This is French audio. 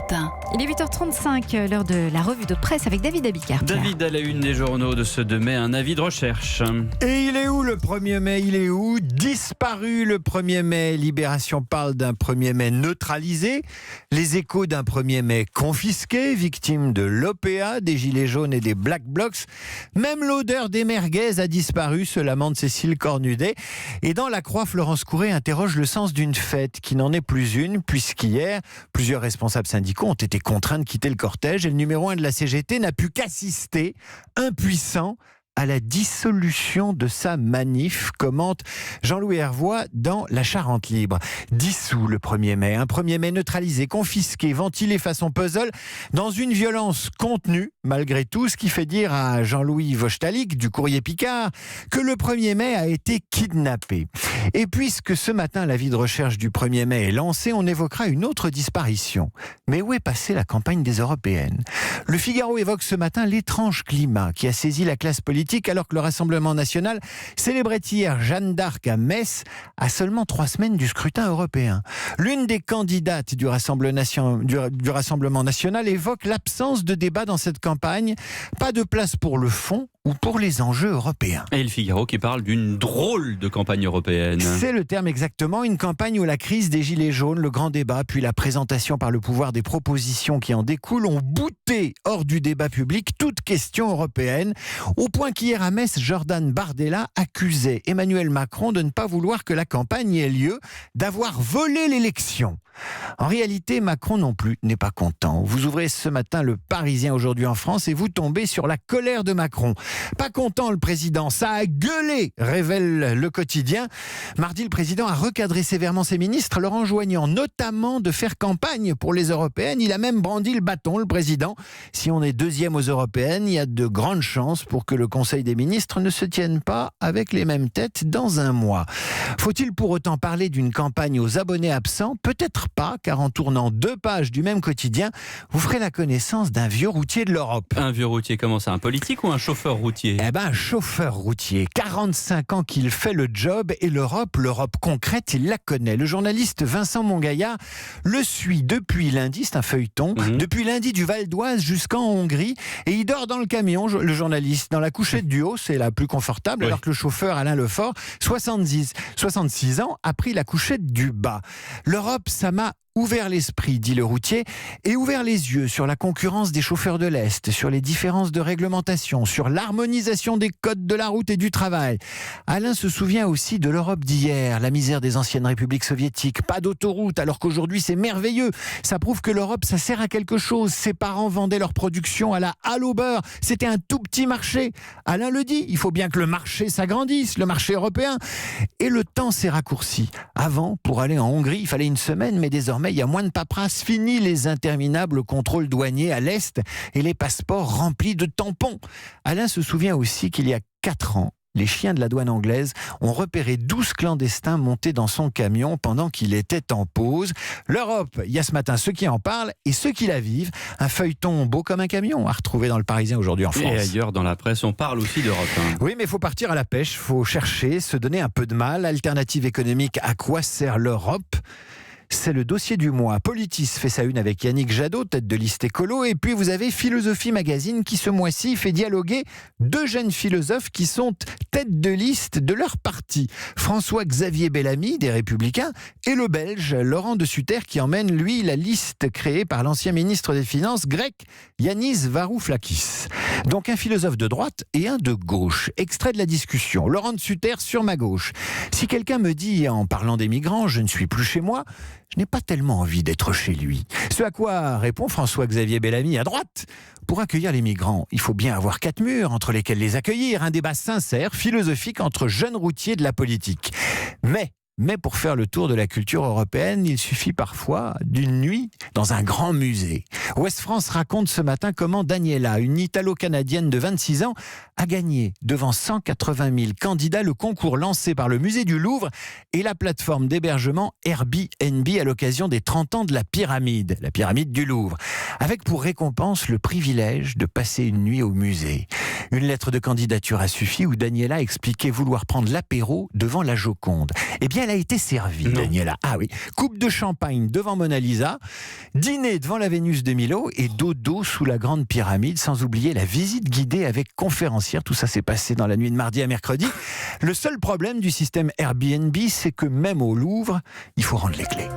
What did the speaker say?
Matin. Il est 8h35, l'heure de la revue de presse avec David Abicard. David, à la une des journaux de ce 2 mai, un avis de recherche. Et il est où le 1er mai ? Il est où ? Disparu le 1er mai. Libération parle d'un 1er mai neutralisé. Les Échos d'un 1er mai confisqué, victime de l'OPA, des Gilets jaunes et des Black Blocs. Même l'odeur des merguez a disparu, se lamente Cécile Cornudet. Et dans la Croix, Florence Couret interroge le sens d'une fête qui n'en est plus une, puisqu'hier, plusieurs responsables syndicaux ont été contraints de quitter le cortège et le numéro 1 de la CGT n'a pu qu'assister, impuissant, à la dissolution de sa manif, commente Jean-Louis Hervois dans La Charente Libre. Dissous le 1er mai, un 1er mai neutralisé, confisqué, ventilé façon puzzle, dans une violence contenue, malgré tout, ce qui fait dire à Jean-Louis Vochtalik du Courrier Picard que le 1er mai a été kidnappé. Et puisque ce matin l'avis de recherche du 1er mai est lancé, on évoquera une autre disparition. Mais où est passée la campagne des Européennes ? Le Figaro évoque ce matin l'étrange climat qui a saisi la classe politique alors que le Rassemblement national célébrait hier Jeanne d'Arc à Metz à seulement 3 semaines du scrutin européen. L'une des candidates du Rassemblement national évoque l'absence de débat dans cette campagne, pas de place pour le fond ou pour les enjeux européens. Et le Figaro qui parle d'une drôle de campagne européenne. C'est le terme exactement, une campagne où la crise des Gilets jaunes, le grand débat, puis la présentation par le pouvoir des propositions qui en découlent ont bouté hors du débat public toute question européenne, au point qu'hier à Metz, Jordan Bardella accusait Emmanuel Macron de ne pas vouloir que la campagne ait lieu, d'avoir volé l'élection. En réalité, Macron non plus n'est pas content. Vous ouvrez ce matin le Parisien aujourd'hui en France et vous tombez sur la colère de Macron. Pas content le président, ça a gueulé, révèle le quotidien. Mardi, le président a recadré sévèrement ses ministres, leur enjoignant notamment de faire campagne pour les européennes. Il a même brandi le bâton, le président. Si on est deuxième aux européennes, il y a de grandes chances pour que le Conseil des ministres ne se tienne pas avec les mêmes têtes dans un mois. Faut-il pour autant parler d'une campagne aux abonnés absents ? Peut-être pas, car en tournant 2 pages du même quotidien, vous ferez la connaissance d'un vieux routier de l'Europe. Un vieux routier, comment ça ? Un politique ou un chauffeur routier ? Eh ben, un chauffeur routier. 45 ans qu'il fait le job et l'Europe concrète, il la connaît. Le journaliste Vincent Mongaillard le suit depuis lundi, c'est un feuilleton, depuis lundi du Val d'Oise jusqu'en Hongrie, et il dort dans le camion, le journaliste, dans la couchette du haut, c'est la plus confortable, alors que le chauffeur Alain Lefort, 66 ans, a pris la couchette du bas. L'Europe, ça m'a ouvert l'esprit, dit le routier, et ouvert les yeux sur la concurrence des chauffeurs de l'Est, sur les différences de réglementation, sur l'harmonisation des codes de la route et du travail. Alain se souvient aussi de l'Europe d'hier, la misère des anciennes républiques soviétiques, pas d'autoroute, alors qu'aujourd'hui c'est merveilleux. Ça prouve que l'Europe, ça sert à quelque chose. Ses parents vendaient leur production à la halle au beurre. C'était un tout petit marché. Alain le dit, il faut bien que le marché s'agrandisse, le marché européen. Et le temps s'est raccourci. Avant, pour aller en Hongrie, il fallait une semaine, mais désormais, il y a moins de paperasse, fini les interminables contrôles douaniers à l'Est et les passeports remplis de tampons. Alain se souvient aussi qu'il y a 4 ans, les chiens de la douane anglaise ont repéré 12 clandestins montés dans son camion pendant qu'il était en pause. L'Europe, il y a ce matin ceux qui en parlent et ceux qui la vivent. Un feuilleton beau comme un camion à retrouver dans le Parisien aujourd'hui en France. Et ailleurs dans la presse, on parle aussi d'Europe. Oui, mais il faut partir à la pêche, il faut chercher, se donner un peu de mal. Alternative économique, à quoi sert l'Europe ? C'est le dossier du mois. Politis fait sa une avec Yannick Jadot, tête de liste écolo. Et puis vous avez Philosophie Magazine qui ce mois-ci fait dialoguer 2 jeunes philosophes qui sont tête de liste de leur parti. François-Xavier Bellamy des Républicains et le Belge Laurent de Sutter qui emmène lui la liste créée par l'ancien ministre des Finances grec Yanis Varoufakis. Donc un philosophe de droite et un de gauche. Extrait de la discussion. Laurent de Sutter sur ma gauche. Si quelqu'un me dit en parlant des migrants, je ne suis plus chez moi, je n'ai pas tellement envie d'être chez lui. Ce à quoi répond François-Xavier Bellamy à droite. Pour accueillir les migrants, il faut bien avoir 4 murs entre lesquels les accueillir. Un débat sincère, philosophique entre jeunes routiers de la politique. Mais pour faire le tour de la culture européenne, il suffit parfois d'une nuit dans un grand musée. Ouest France raconte ce matin comment Daniela, une Italo-Canadienne de 26 ans, a gagné devant 180 000 candidats le concours lancé par le musée du Louvre et la plateforme d'hébergement Airbnb à l'occasion des 30 ans de la pyramide du Louvre. avec pour récompense le privilège de passer une nuit au musée. Une lettre de candidature a suffi où Daniela expliquait vouloir prendre l'apéro devant la Joconde. Eh bien, elle a été servie, Daniela. Ah oui, coupe de champagne devant Mona Lisa, dîner devant la Vénus de Milo et dodo sous la Grande Pyramide, sans oublier la visite guidée avec conférencière. Tout ça s'est passé dans la nuit de mardi à mercredi. Le seul problème du système Airbnb, c'est que même au Louvre, il faut rendre les clés.